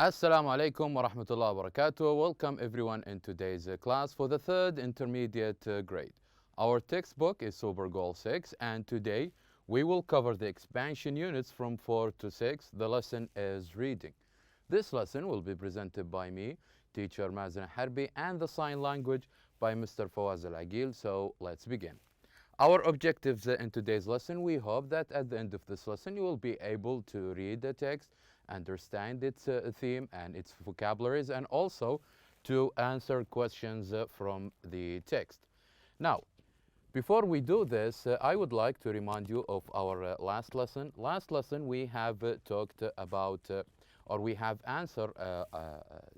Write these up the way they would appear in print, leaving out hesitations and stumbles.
Assalamu alaikum wa rahmatullahi wa barakatuh. Welcome everyone in today's class for the third intermediate grade. Our textbook is Super Goal 6 and today we will cover the expansion units from 4 to 6. The lesson is reading. This lesson will be presented by me, teacher Mazen Harbi, and the sign language by Mr. Fawaz Al-Agil. So let's begin. Our objectives in today's lesson, we hope that at the end of this lesson you will be able to read the text, understand its theme and its vocabularies, and also to answer questions from the text. Now, before we do this, I would like to remind you of our last lesson. Last lesson we have talked about or we have answered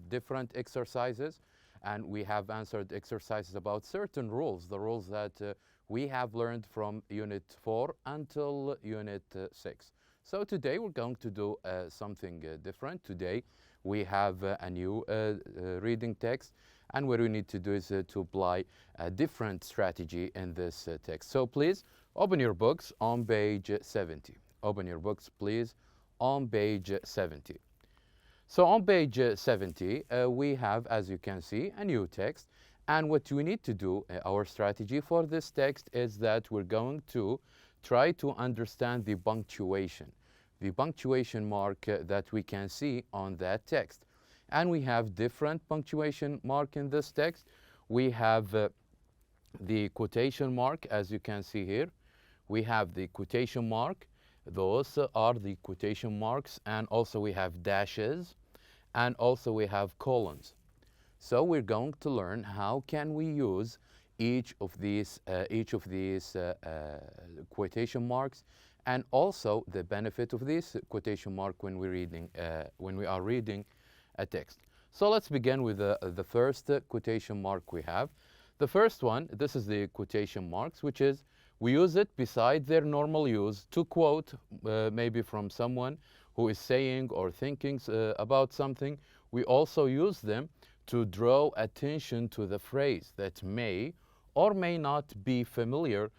different exercises, and we have answered exercises about certain rules, the rules that we have learned from Unit 4 until Unit 6. So today we're going to do something different. Today we have a new reading text, and what we need to do is to apply a different strategy in this text. So please open your books on page 70. Open your books please on page 70. So on page 70 we have, as you can see, a new text, and what we need to do, our strategy for this text is that we're going to try to understand the punctuation mark that we can see on that text. And we have different punctuation mark in this text. We have the quotation mark, as you can see here. We have the quotation mark. Those are the quotation marks, and also we have dashes, and also we have colons. So we're going to learn how can we use each of these quotation marks, and also the benefit of this quotation mark when we are reading a text. So let's begin with the first quotation mark we have. The first one, this is the quotation marks, which is we use it beside their normal use to quote maybe from someone who is saying or thinking about something. We also use them to draw attention to the phrase that may or may not be familiar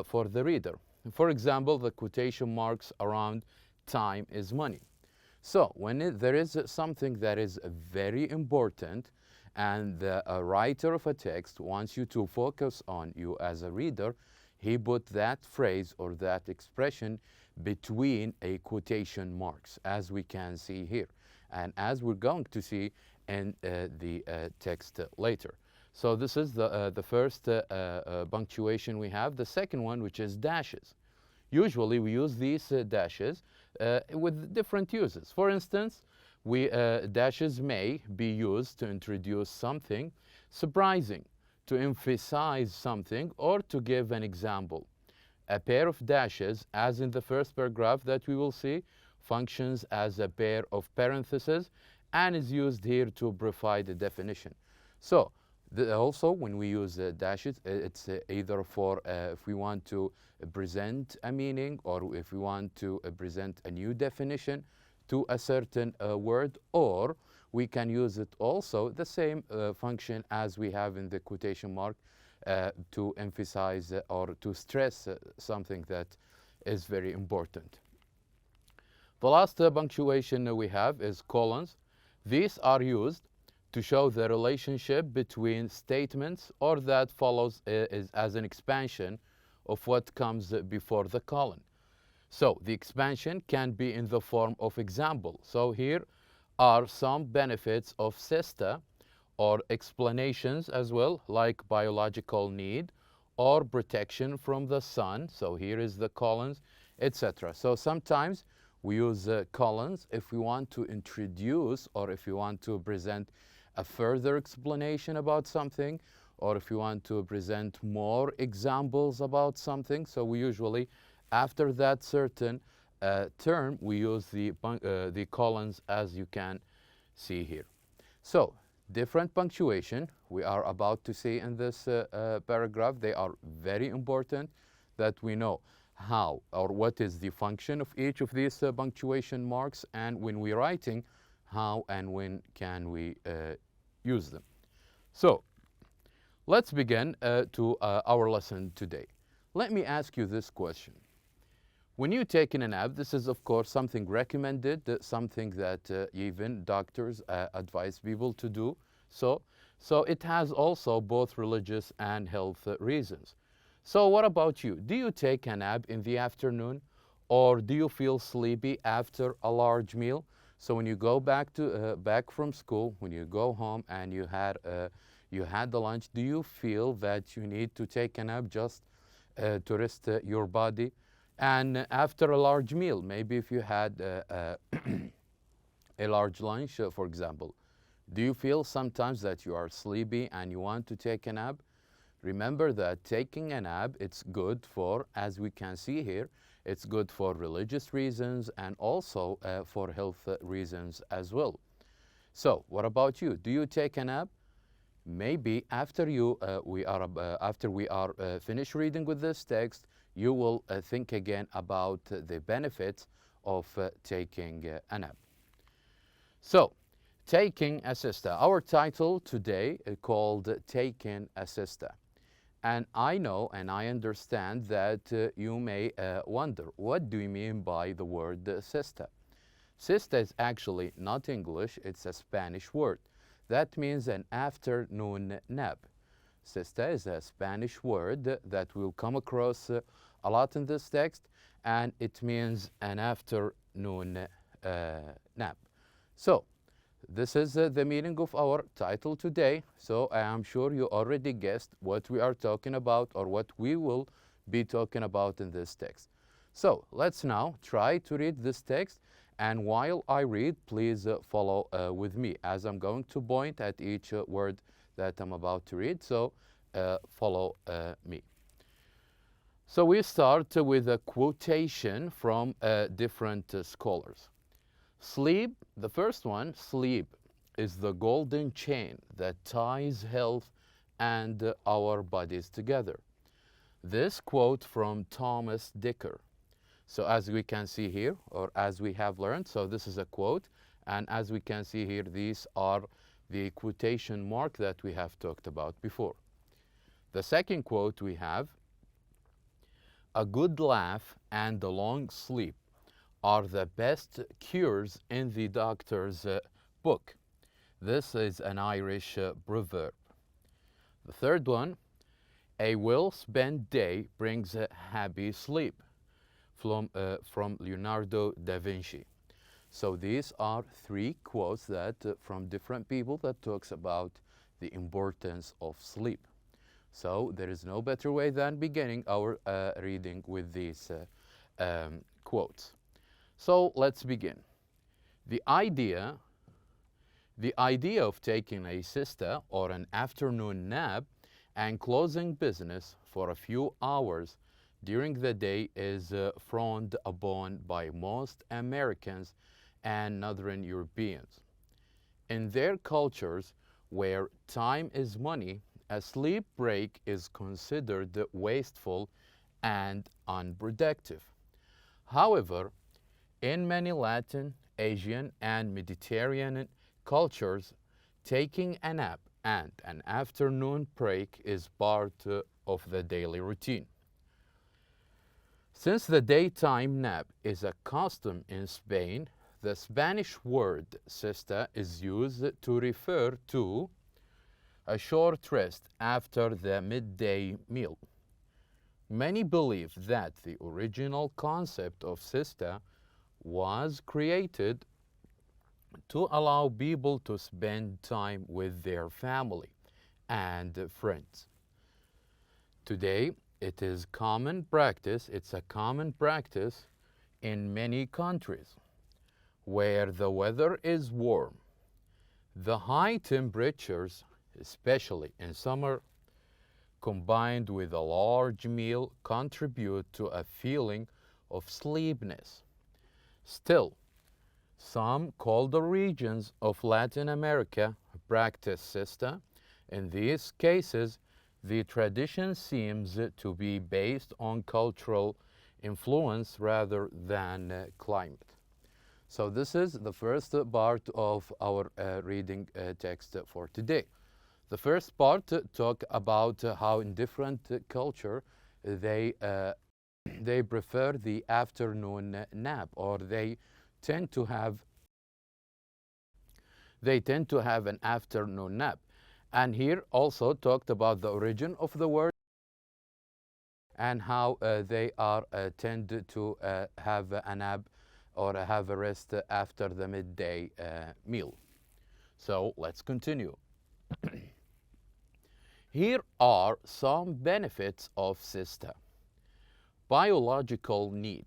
for the reader. For example, the quotation marks around time is money. So when there is something that is very important and the writer of a text wants you to focus on, you as a reader, he put that phrase or that expression between a quotation marks, as we can see here, and as we're going to see in the text later. So this is the first punctuation we have. The second one, which is dashes. Usually we use these dashes with different uses. For instance, dashes may be used to introduce something surprising, to emphasize something, or to give an example. A pair of dashes, as in the first paragraph that we will see, functions as a pair of parentheses and is used here to provide a definition. So also when we use dashes, it's either for if we want to present a meaning, or if we want to present a new definition to a certain word, or we can use it also the same function as we have in the quotation mark to emphasize or to stress something that is very important. The last punctuation we have is colons. These are used to show the relationship between statements, or that follows as an expansion of what comes before the colon. So the expansion can be in the form of example. So here are some benefits of siesta, or explanations as well, like biological need or protection from the sun. So here is the colons, etc. So sometimes we use colons if we want to introduce, or if we want to present a further explanation about something, or if you want to present more examples about something. So we usually, after that certain term, we use the colons, as you can see here. So different punctuation we are about to see in this paragraph. They are very important that we know how or what is the function of each of these punctuation marks, and when we're writing, how and when can we use them. So let's begin to our lesson today. Let me ask you this question. When you take a nap, this is of course something recommended, something that even doctors advise people to do. So it has also both religious and health reasons. So what about you? Do you take a nap in the afternoon, or do you feel sleepy after a large meal? So when you go back from school, when you go home and you had the lunch, do you feel that you need to take a nap just to rest your body? And after a large meal, maybe if you had a large lunch, for example, do you feel sometimes that you are sleepy and you want to take a nap? Remember that taking a nap, it's good for, as we can see here, it's good for religious reasons and also for health reasons as well. So what about you? Do you take a nap? Maybe after we are finished reading with this text, you will think again about the benefits of taking a nap. So, taking a siesta. Our title today is called Taking a Siesta. And I know and I understand that you may wonder, what do you mean by the word siesta? Siesta is actually not English, it's a Spanish word. That means an afternoon nap. Siesta is a Spanish word that we'll come across a lot in this text, and it means an afternoon nap. So, this is the meaning of our title today. So I am sure you already guessed what we are talking about or what we will be talking about in this text. So let's now try to read this text, and while I read, please follow with me as I'm going to point at each word that I'm about to read. So follow me. So we start with a quotation from different scholars. Sleep, the first one, sleep is the golden chain that ties health and our bodies together. This quote from Thomas Dicker. So as we can see here, or as we have learned, so this is a quote, and as we can see here, these are the quotation mark that we have talked about before. The second quote we have, a good laugh and a long sleep are the best cures in the doctor's book. This is an Irish proverb. The third one, a well-spent day brings a happy sleep, from Leonardo da Vinci. So these are three quotes that from different people that talks about the importance of sleep. So there is no better way than beginning our reading with these quotes. So let's begin. The idea of taking a siesta or an afternoon nap and closing business for a few hours during the day is frowned upon by most Americans and Northern Europeans. In their cultures, where time is money, a sleep break is considered wasteful and unproductive. However, in many Latin, Asian, and Mediterranean cultures, taking a nap and an afternoon break is part of the daily routine. Since the daytime nap is a custom in Spain, the Spanish word siesta is used to refer to a short rest after the midday meal. Many believe that the original concept of siesta was created to allow people to spend time with their family and friends. Today, it is common practice, it's a common practice in many countries where the weather is warm. The high temperatures, especially in summer, combined with a large meal, contribute to a feeling of sleepiness. Still, some colder regions of Latin America practice siesta. In these cases, the tradition seems to be based on cultural influence rather than climate. So this is the first part of our reading text for today. The first part talk about how in different culture they they prefer the afternoon nap, or tend to have they tend to have an afternoon nap. And here also talked about the origin of the word and how they are tend to have a nap or have a rest after the midday meal. So let's continue. Here are some benefits of siesta. Biological need.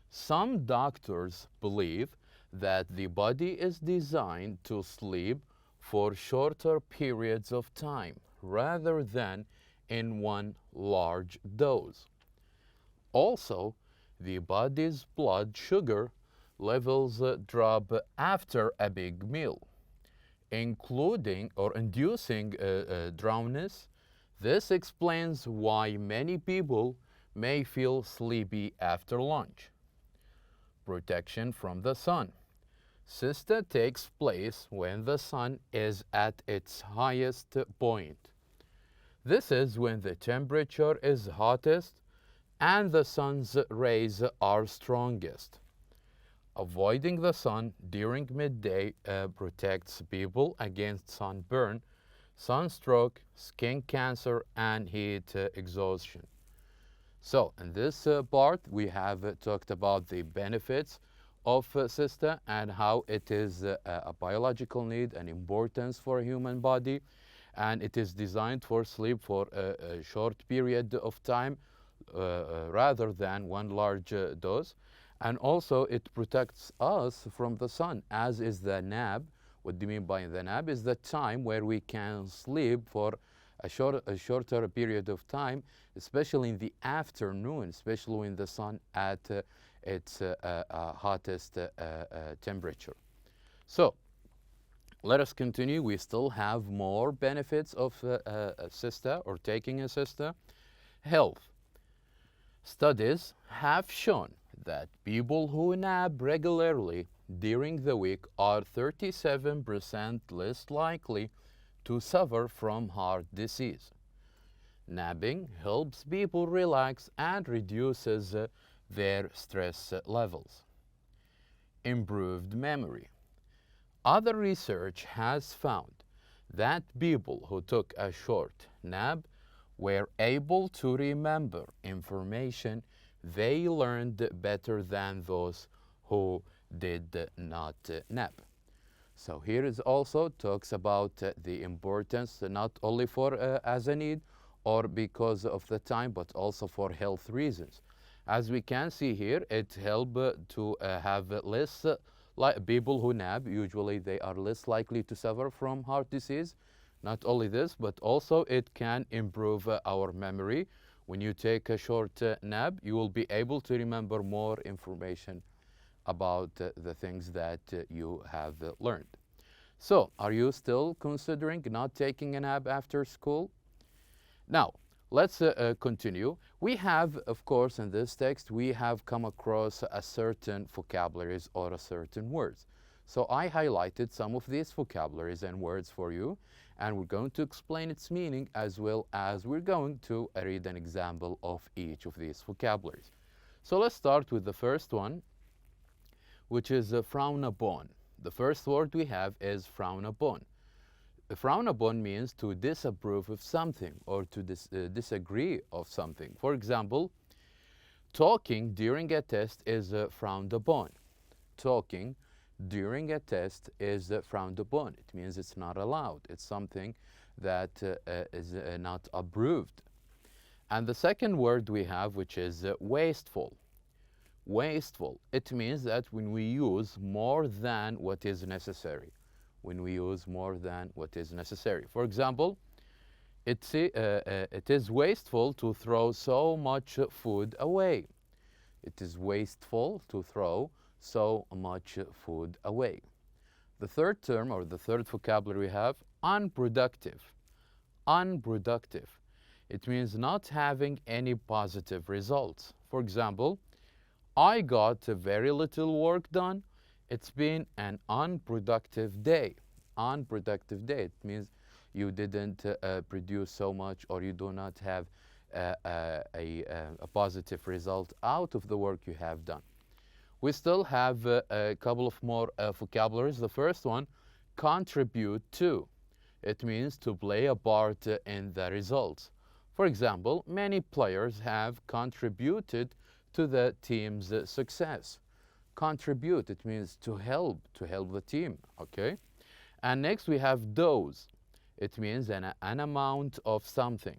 Some doctors believe that the body is designed to sleep for shorter periods of time rather than in one large dose. Also, the body's blood sugar levels drop after a big meal, including or inducing drowsiness. This explains why many people may feel sleepy after lunch. Protection from the sun. Siesta takes place when the sun is at its highest point. This is when the temperature is hottest and the sun's rays are strongest. Avoiding the sun during midday protects people against sunburn, sunstroke, skin cancer, and heat exhaustion. So in this part, we have talked about the benefits of siesta and how it is a biological need and importance for a human body, and it is designed for sleep for a short period of time rather than one large dose. And also it protects us from the sun, as is the nap. What do you mean by the nap? Is the time where we can sleep for a shorter period of time, especially in the afternoon, especially when the sun at its hottest temperature. So let us continue. We still have more benefits of siesta or taking a siesta. Health. Studies have shown that people who nap regularly during the week are 37% less likely to suffer from heart disease. Napping helps people relax and reduces their stress levels. Improved memory. Other research has found that people who took a short nap were able to remember information they learned better than those who did not nap. So here is also talks about the importance not only for as a need or because of the time, but also for health reasons. As we can see here, it helps to have less like people who nap. Usually they are less likely to suffer from heart disease. Not only this, but also it can improve our memory. When you take a short nap, you will be able to remember more information about the things that you have learned. So, are you still considering not taking a nap after school? Now, let's continue. We have, of course, in this text, we have come across a certain vocabularies or a certain words. So I highlighted some of these vocabularies and words for you, and we're going to explain its meaning as well as we're going to read an example of each of these vocabularies. So let's start with the first one, which is frown upon. The first word we have is frown upon. Frown upon means to disapprove of something or to disagree of something. For example, talking during a test is frowned upon. Talking during a test is frowned upon. It means it's not allowed. It's something that is not approved. And the second word we have, which is wasteful. Wasteful. It means that when we use more than what is necessary. When we use more than what is necessary. For example, it is wasteful to throw so much food away. It is wasteful to throw so much food away. The third term or the third vocabulary we have, unproductive. Unproductive. It means not having any positive results. For example, I got very little work done. It's been an unproductive day. Unproductive day. It means you didn't produce so much or you do not have a positive result out of the work you have done. We still have a couple of more vocabularies. The first one, contribute to. It means to play a part in the results. For example, many players have contributed to the team's success. Contribute, it means to help the team, okay? And next we have dose. It means an amount of something.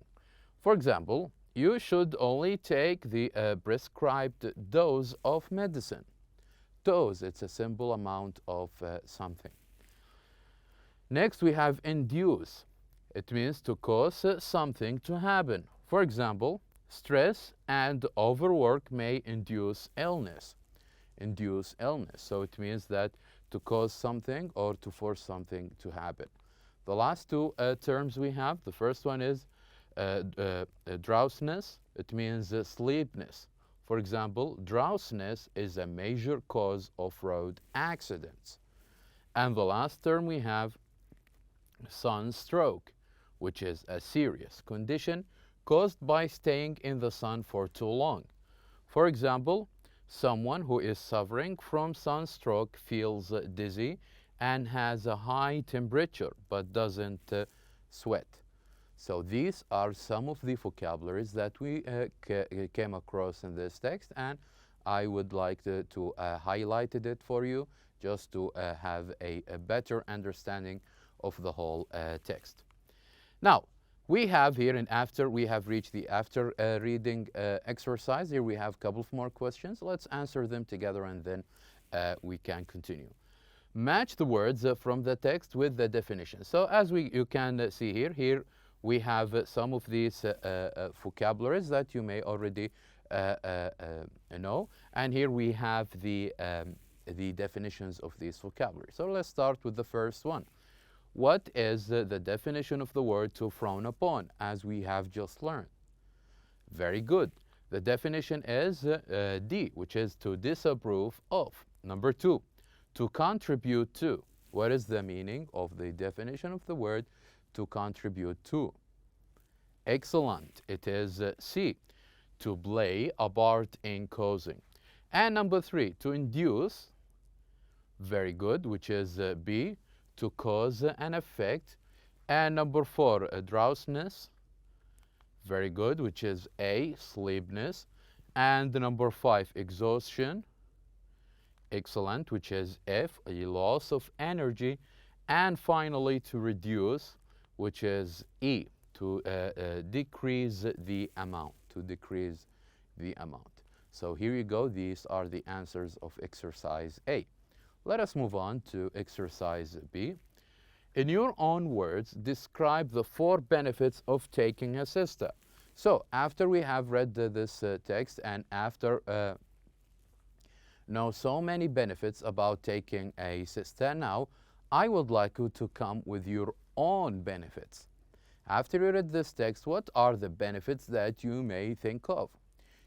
For example, you should only take the prescribed dose of medicine. Dose, it's a simple amount of something. Next we have induce. It means to cause something to happen. For example, stress and overwork may induce illness. Induce illness. So it means that to cause something or to force something to happen. The last two terms we have, the first one is drowsiness. It means sleepiness. For example, drowsiness is a major cause of road accidents. And the last term we have sunstroke, which is a serious condition caused by staying in the sun for too long. For example, someone who is suffering from sunstroke feels dizzy and has a high temperature but doesn't sweat. So these are some of the vocabularies that we came across in this text, and I would like to highlight it for you just to have a better understanding of the whole text. Now, we have here in after, we have reached the after reading exercise. Here we have a couple of more questions. Let's answer them together and then we can continue. Match the words from the text with the definition. So as you can see here we have some of these vocabularies that you may already know. And here we have the definitions of these vocabularies. So let's start with the first one. What is the definition of the word to frown upon, as we have just learned? Very good. The definition is D, which is to disapprove of. Number 2, to contribute to. What is the meaning of the definition of the word to contribute to? Excellent. It is C, to play a part in causing. And number 3, to induce. Very good, which is B, to cause an effect. And number 4, drowsiness. Very good, which is A, sleepiness. And number 5, exhaustion. Excellent, which is F, a loss of energy. And finally, to reduce, which is E, to decrease the amount, So here you go. These are the answers of exercise A. Let us move on to exercise B. In your own words, describe the 4 benefits of taking a siesta. So after we have read this text and after know so many benefits about taking a siesta, now I would like you to come with your own benefits. After you read this text, what are the benefits that you may think of?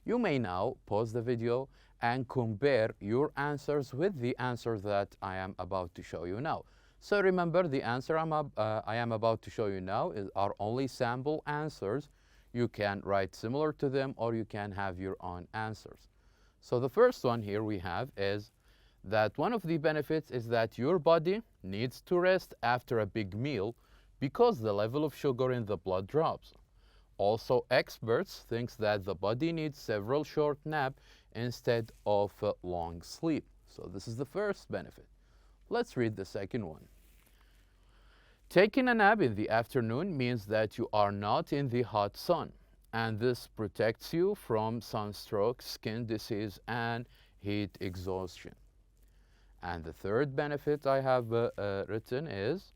You may now pause the video and compare your answers with the answer that I am about to show you now. So remember, the answer I am about to show you now are only sample answers. You can write similar to them or you can have your own answers. So the first one here we have is that one of the benefits is that your body needs to rest after a big meal because the level of sugar in the blood drops. Also, experts think that the body needs several short naps instead of long sleep. So this is the first benefit. Let's read the second one. Taking a nap in the afternoon means that you are not in the hot sun, and this protects you from sunstroke, skin disease, and heat exhaustion. And the third benefit I have written is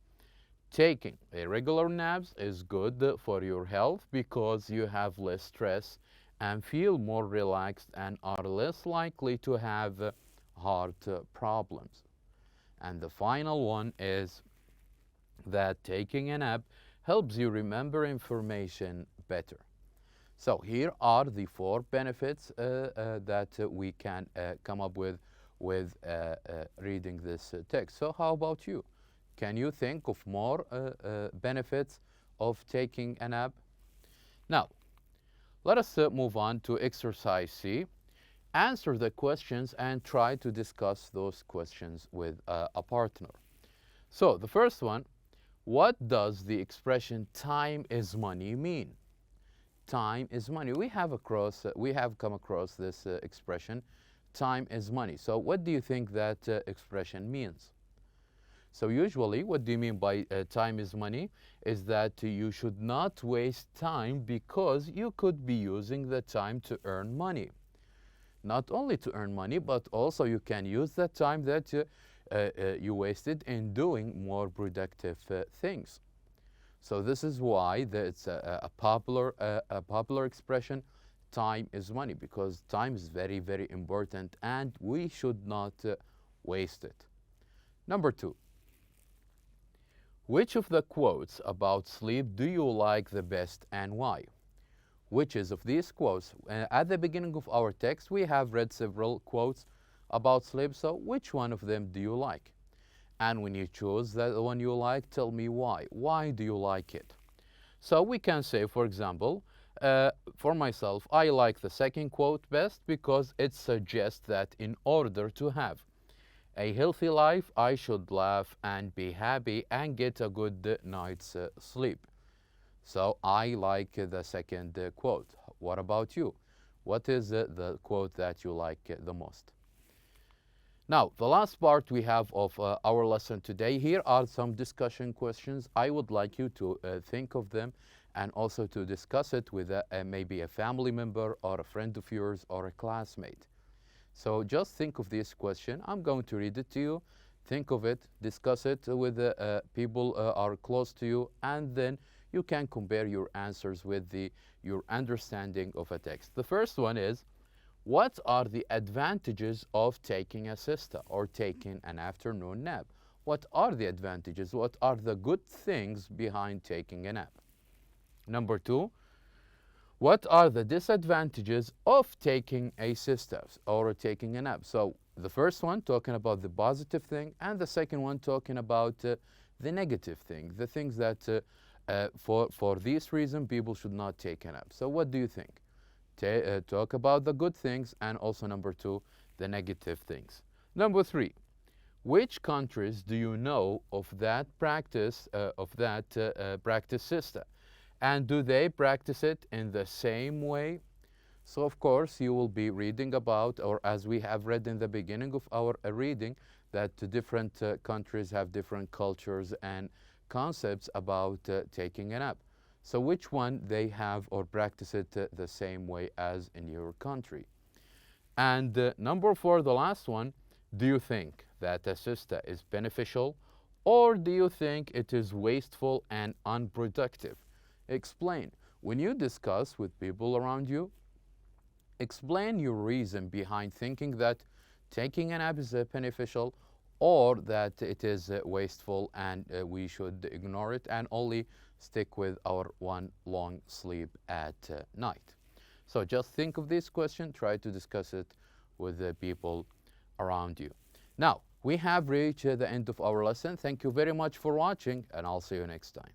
taking a regular naps is good for your health because you have less stress and feel more relaxed and are less likely to have heart problems. And the final one is that taking a nap helps you remember information better. So here are the 4 benefits that we can come up with reading this text. So how about you? Can you think of more benefits of taking a nap? Now, Let us move on to exercise C. Answer the questions and try to discuss those questions with a partner. So the first one, what does the expression time is money mean? Time is money. We have come across this expression, time is money. So what do you think that expression means? So usually what do you mean by time is money is that you should not waste time because you could be using the time to earn money. Not only to earn money, but also you can use that time that you wasted in doing more productive things. So this is why it's a popular expression, time is money, because time is very, very important and we should not waste it. Number 2. Which of the quotes about sleep do you like the best and why? Which is of these quotes? At the beginning of our text, we have read several quotes about sleep, so which one of them do you like? And when you choose the one you like, tell me why. Why do you like it? So we can say, for example, for myself, I like the second quote best because it suggests that in order to have a healthy life, I should laugh and be happy and get a good night's sleep. So I like the second quote. What about you? What is the quote that you like the most? Now, the last part we have of our lesson today, here are some discussion questions. I would like you to think of them and also to discuss it with maybe a family member or a friend of yours or a classmate. So just think of this question. I'm going to read it to you. Think of it, discuss it with people are close to you, and then you can compare your answers with your understanding of a text. The first one is, what are the advantages of taking a siesta or taking an afternoon nap? What are the advantages? What are the good things behind taking a nap? Number 2, what are the disadvantages of taking a siesta or taking a nap? So the first one talking about the positive thing, and the second one talking about the negative thing, the things that for this reason people should not take a nap. So what do you think? Talk about the good things, and also number 2, the negative things. Number 3, which countries do you know of that practice siesta? And do they practice it in the same way? So of course you will be reading about, or as we have read in the beginning of our reading, that different countries have different cultures and concepts about taking a nap. So which one they have or practice it the same way as in your country? And number 4, the last one, do you think that a siesta is beneficial, or do you think it is wasteful and unproductive? Explain. When you discuss with people around you, explain your reason behind thinking that taking a nap is beneficial, or that it is wasteful and we should ignore it and only stick with our one long sleep at night. So just think of this question, try to discuss it with the people around you. Now, we have reached the end of our lesson. Thank you very much for watching, and I'll see you next time.